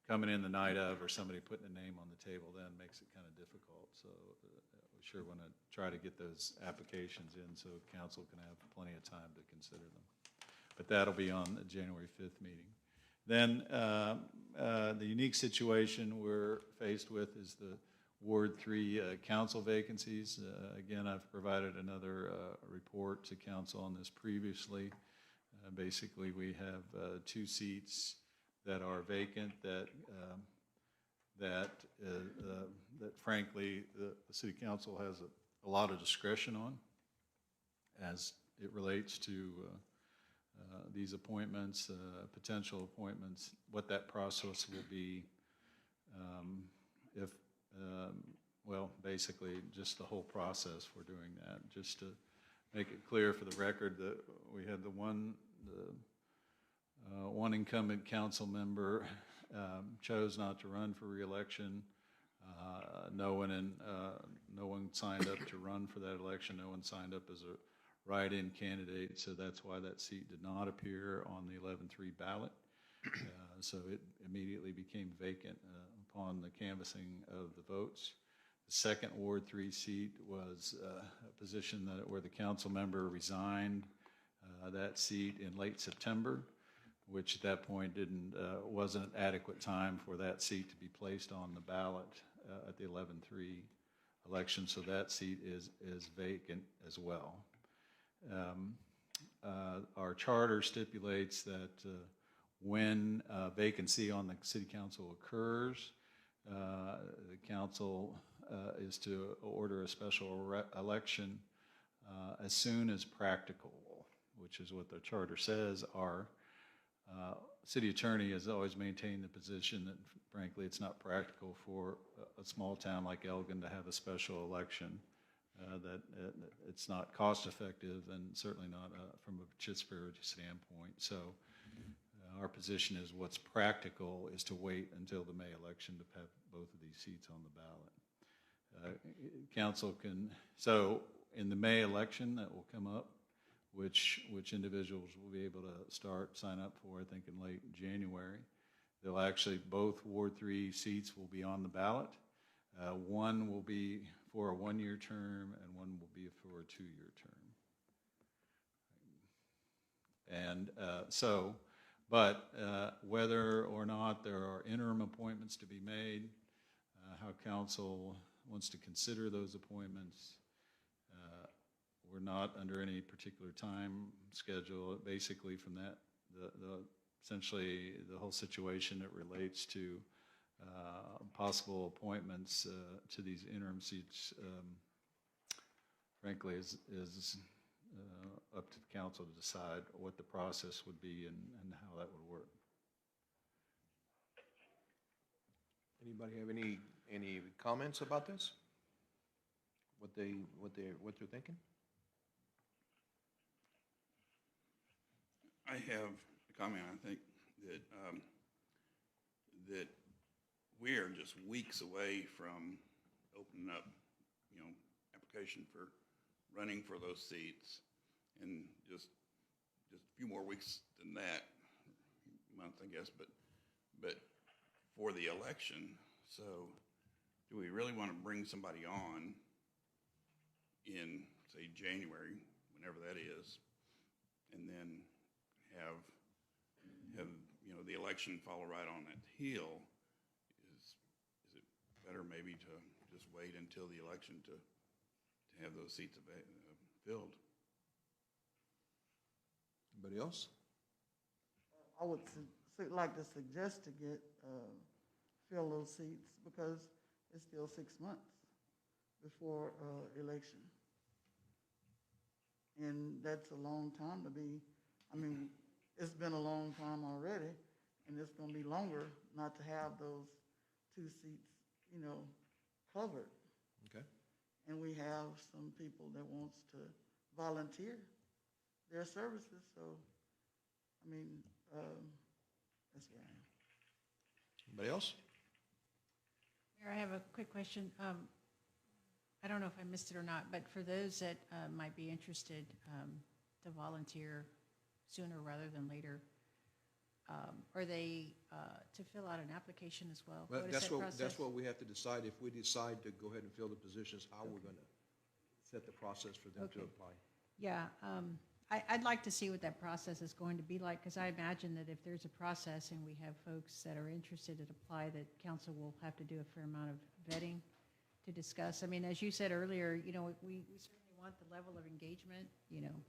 coming in the night of or somebody putting a name on the table then makes it kind of difficult. So we sure want to try to get those applications in so council can have plenty of time to consider them. But that'll be on the January 5th meeting. Then the unique situation we're faced with is the Ward 3 council vacancies. Again, I've provided another report to council on this previously. Basically, we have 2 seats that are vacant that frankly the city council has a lot of discretion on as it relates to these appointments, potential appointments, what that process will be, if well, basically just the whole process for doing that. Just to make it clear for the record that we had the one incumbent council member chose not to run for re-election. No one signed up to run for that election. No one signed up as a write-in candidate, so that's why that seat did not appear on the 11-3 ballot. So it immediately became vacant upon the canvassing of the votes. The second Ward 3 seat was a position where the council member resigned that seat in late September, which at that point wasn't adequate time for that seat to be placed on the ballot at the 11-3 election. So that seat is vacant as well. Our charter stipulates that when a vacancy on the city council occurs, the council is to order a special election as soon as practical, which is what the charter says. Our city attorney has always maintained the position that, frankly, it's not practical for a small town like Elgin to have a special election. That it's not cost effective and certainly not from a Pittsburgh standpoint. So our position is what's practical is to wait until the May election to have both of these seats on the ballot. Council can, so in the May election that will come up, which individuals will be able to sign up for, I think in late January. They'll actually, both Ward 3 seats will be on the ballot. One will be for a 1-year term and one will be for a 2-year term. And but whether or not there are interim appointments to be made, how council wants to consider those appointments, we're not under any particular time schedule. Basically from that, essentially the whole situation that relates to possible appointments to these interim seats, frankly, is up to the council to decide what the process would be and how that would work. Anybody have any comments about this? What they're thinking? I have a comment. I think that that we are just weeks away from opening up, application for running for those seats, and just a few more weeks than that, month I guess, but for the election. So, do we really want to bring somebody on in, say, January, whenever that is, and then have the election follow right on that heel? Is it better maybe to just wait until the election to have those seats filled? Anybody else? I would like to suggest to fill those seats because it's still 6 months before election. And that's a long time to be, it's been a long time already, and it's going to be longer not to have those 2 seats, covered. Okay. And we have some people that wants to volunteer their services, so, that's where I am. Anybody else? Mayor, I have a quick question. I don't know if I missed it or not, but for those that might be interested to volunteer sooner rather than later, are they to fill out an application as well? But What is that's that what, process? that's what we have to decide. If we decide to go ahead and fill the positions, how we're gonna set the process for them to Okay. apply. Yeah, I'd like to see what that process is going to be like, because I imagine that if there's a process and we have folks that are interested to apply, that council will have to do a fair amount of vetting to discuss. I mean, as you said earlier, you know, we certainly want the level of engagement, you know.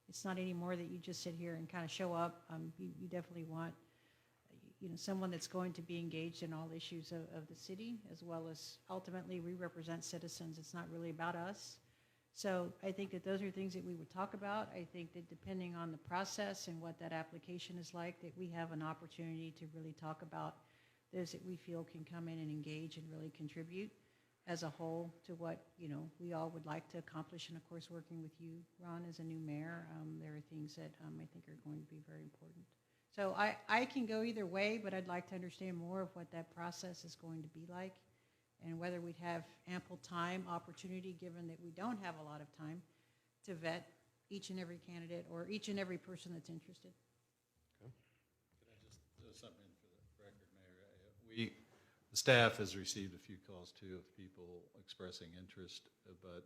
It's not anymore that you just sit here and kind of show up. You definitely want, you know, someone that's going to be engaged in all issues of the city, as well as ultimately we represent citizens. It's not really about us. So I think that those are things that we would talk about. I think that depending on the process and what that application is like, that we have an opportunity to really talk about those that we feel can come in and engage and really contribute as a whole to what, you know, we all would like to accomplish. And of course, working with you, Ron, as a new mayor, there are things that I think are going to be very important. So I can go either way, but I'd like to understand more of what that process is going to be like, and whether we'd have ample time, opportunity, given that we don't have a lot of time, to vet each and every candidate or each and every person that's interested. Could I just throw something in for the record, Mayor? The staff has received a few calls too of people expressing interest, but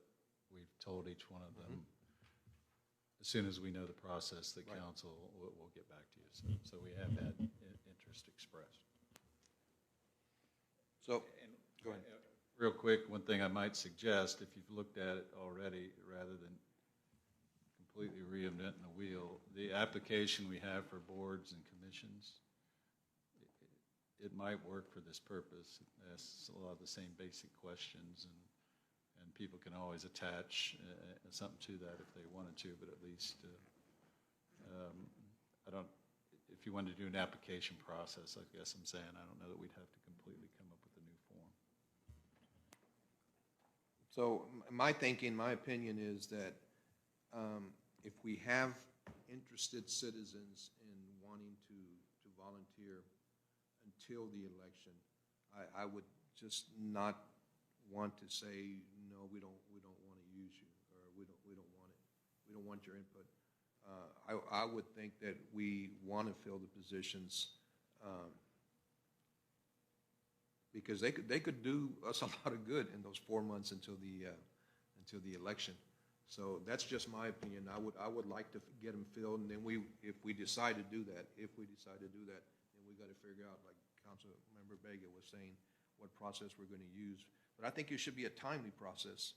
we've told each one of them, as soon as we know the process, the Right. council will get back to you. So we have had interest expressed. So, And go ahead. Real quick, one thing I might suggest, if you've looked at it already, rather than completely reinventing the wheel, the application we have for boards and commissions, it might work for this purpose. It asks a lot of the same basic questions, and people can always attach something to that if they wanted to, but at least, if you wanted to do an application process, I guess I'm saying, I don't know that we'd have to completely come up with a new form. So my thinking, my opinion is that if we have interested citizens in wanting to volunteer until the election, I would just not want to say, no, we don't want to use you, or we don't want it. We don't want your input. I would think that we want to fill the positions because they could do us a lot of good in those 4 months until the election. So that's just my opinion. I would like to get them filled, and then if we decide to do that, then we got to figure out, like Councilmember Vega was saying, what process we're going to use. But I think it should be a timely process,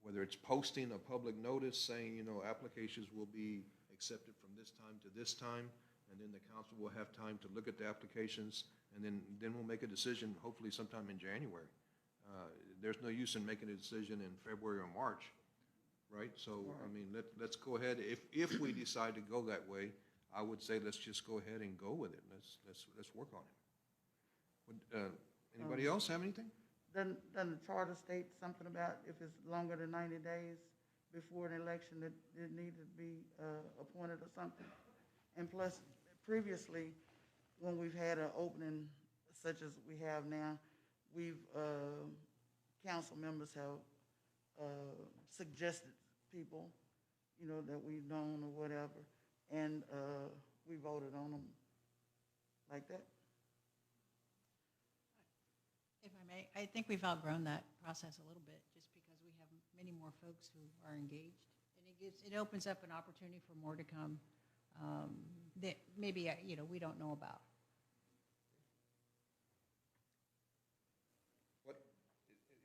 whether it's posting a public notice saying, you know, applications will be accepted from this time to this time, and then the council will have time to look at the applications, and then we'll make a decision, hopefully sometime in January. There's no use in making a decision in February or March, right? So, I mean, let's go ahead. If we decide to go that way, I would say let's just go ahead and go with it. Let's work on it. Anybody else have anything? Doesn't the charter state something about if it's longer than 90 days before an election that it needed to be appointed or something? And plus, previously, when we've had an opening such as we have now, council members have suggested people, you know, that we've known or whatever, and we voted on them like that. If I may, I think we've outgrown that process a little bit, just because we have many more folks who are engaged. And it opens up an opportunity for more to come, that maybe, you know, we don't know about. What,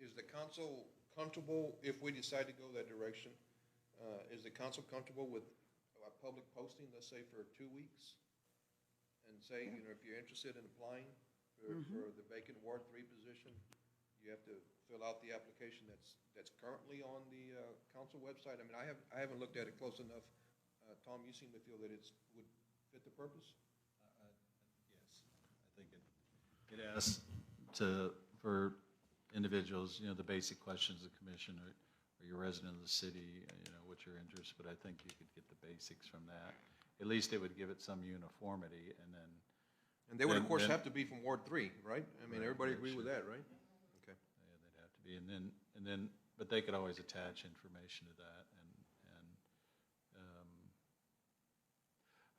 is the council comfortable if we decide to go that direction? Is the council comfortable with a public posting, let's say for 2 weeks? And say, you know, if you're interested in applying for the vacant Ward 3 position, you have to fill out the application that's currently on the council website. I mean, I haven't looked at it close enough. Tom, you seem to feel that would fit the purpose? Yes, I think it asks for individuals, you know, the basic questions of the commission, are you a resident of the city, you know, what's your interest, but I think you could get the basics from that. At least it would give it some uniformity, and then. And they would, of course, then- have to be from Ward 3, right? I mean, Right, everybody right, agree with sure. that, right? Okay. Yeah, they'd have to be, and then, but they could always attach information to that,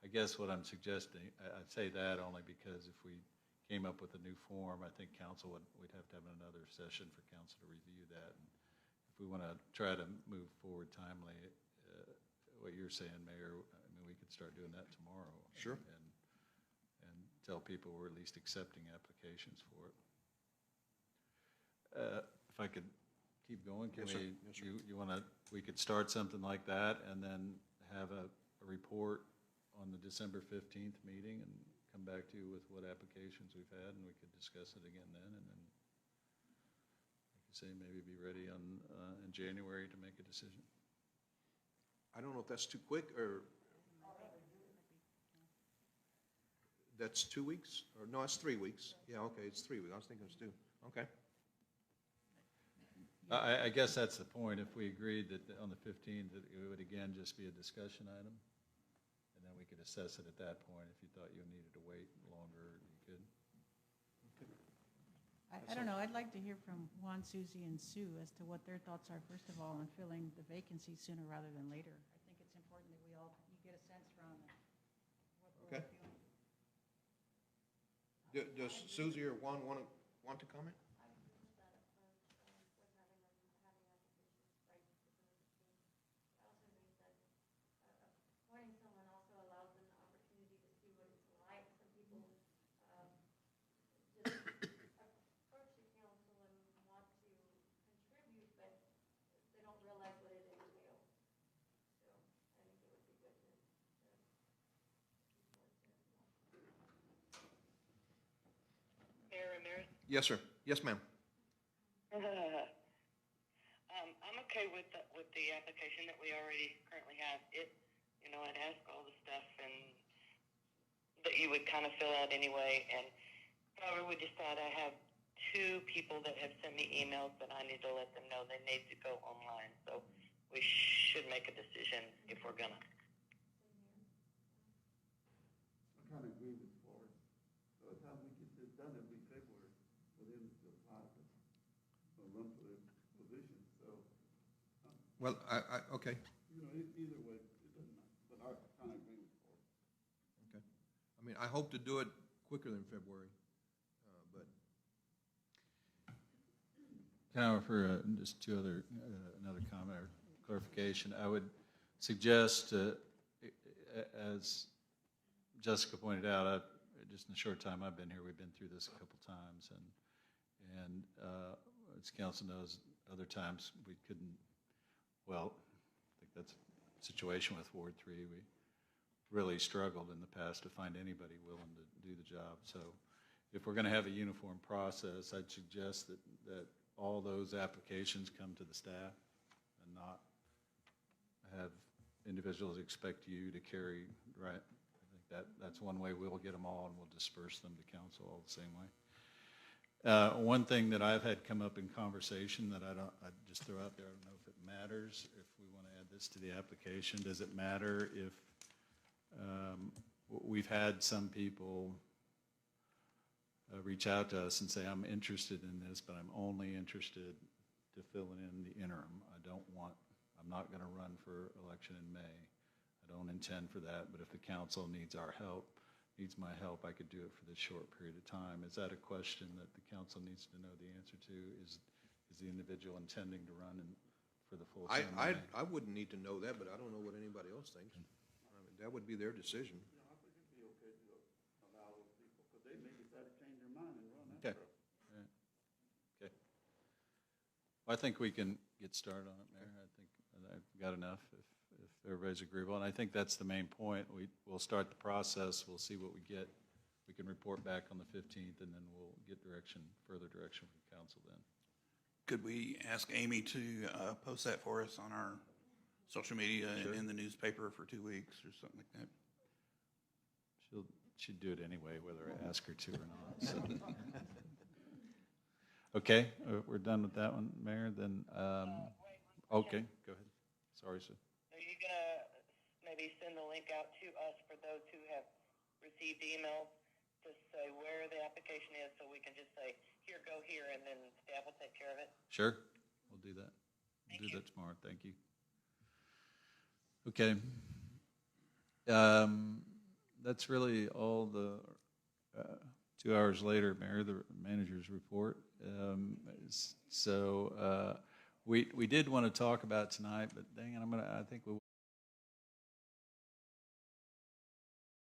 and I guess what I'm suggesting, I'd say that only because if we came up with a new form, I think we'd have to have another session for council to review that. And if we want to try to move forward timely, what you're saying, Mayor, I mean, we could start doing that tomorrow. Sure. And tell people we're at least accepting applications for it. If I could keep going, can Yes, sir. we, Yes, sir. you want to, we could start something like that and then have a report on the December 15th meeting and come back to you with what applications we've had, and we could discuss it again then, and then, like you say, maybe be ready in January to make a decision. I don't know if that's too quick, or that's 2 weeks, or no, it's 3 weeks. Yeah, okay, it's 3 weeks. I was thinking it was 2. Okay. I guess that's the point. If we agreed that on the 15th, that it would again just be a discussion item, and then we could assess it at that point. If you thought you needed to wait longer, you could. I don't know, I'd like to hear from Juan, Susie, and Sue as to what their thoughts are, first of all, on filling the vacancy sooner rather than later. I think it's important that you get a sense from what we're Okay. feeling. Does Susie or Juan want to comment? Appointing someone also allows them the opportunity to see what it's like. Some people just approach the council and want to contribute, but they don't realize what it entails. So I think it would be good to Mayor Ramirez? Yes, sir. Yes, ma'am. I'm okay with the application that we already currently have. It asks all the stuff and that you would kind of fill out anyway. And however, we decide, I have 2 people that have sent me emails, but I need to let them know they need to go online. So we should make a decision if we're gonna. I kind of agree with Forrest. By the time we get this done, it'll be February for them to apply for run for the position. So, Well, okay. Either way, it doesn't matter. But I kind of agree with Forrest. Okay. I mean, I hope to do it quicker than February, but Can I offer just another comment or clarification? I would suggest, as Jessica pointed out, just in the short time I've been here, we've been through this a couple times, and as council knows, other times we couldn't. Well, I think that's a situation with Ward 3. We really struggled in the past to find anybody willing to do the job. So, if we're going to have a uniform process, I'd suggest that all those applications come to the staff and not have individuals expect you to carry, right? I think that's one way we'll get them all, and we'll disperse them to council all the same way. One thing that I've had come up in conversation that I just throw out there, I don't know if it matters, if we want to add this to the application. Does it matter if we've had some people reach out to us and say, I'm interested in this, but I'm only interested to fill in the interim. I'm not going to run for election in May. I don't intend for that, but if the council needs my help, I could do it for this short period of time. Is that a question that the council needs to know the answer to? Is the individual intending to run for the full term? I wouldn't need to know that, but I don't know what anybody else thinks. I mean, that would be their decision. I think it'd be okay to allow those people, because they may decide to change their mind and run Okay. after. Okay. Well, I think we can get started on it, Mayor. I think I've got enough if everybody's agreeable. And I think that's the main point. We'll start the process. We'll see what we get. We can report back on the 15th, and then we'll get further direction from council then. Could we ask Amy to post that for us on our social media and in the newspaper for 2 weeks or something like that? She'd do it anyway, whether I ask her to or not. So. Okay, we're done with that one, Mayor. Then, okay, go ahead. Sorry, sir. Are you gonna maybe send the link out to us for those who have received emails to say where the application is, so we can just say, here, go here, and then staff will take care of it? Sure, we'll do that. Thank We'll do you. that tomorrow. Thank you. Okay. that's really all the, 2 hours later, Mayor, the manager's report. So we did want to talk about tonight, but dang it, I think we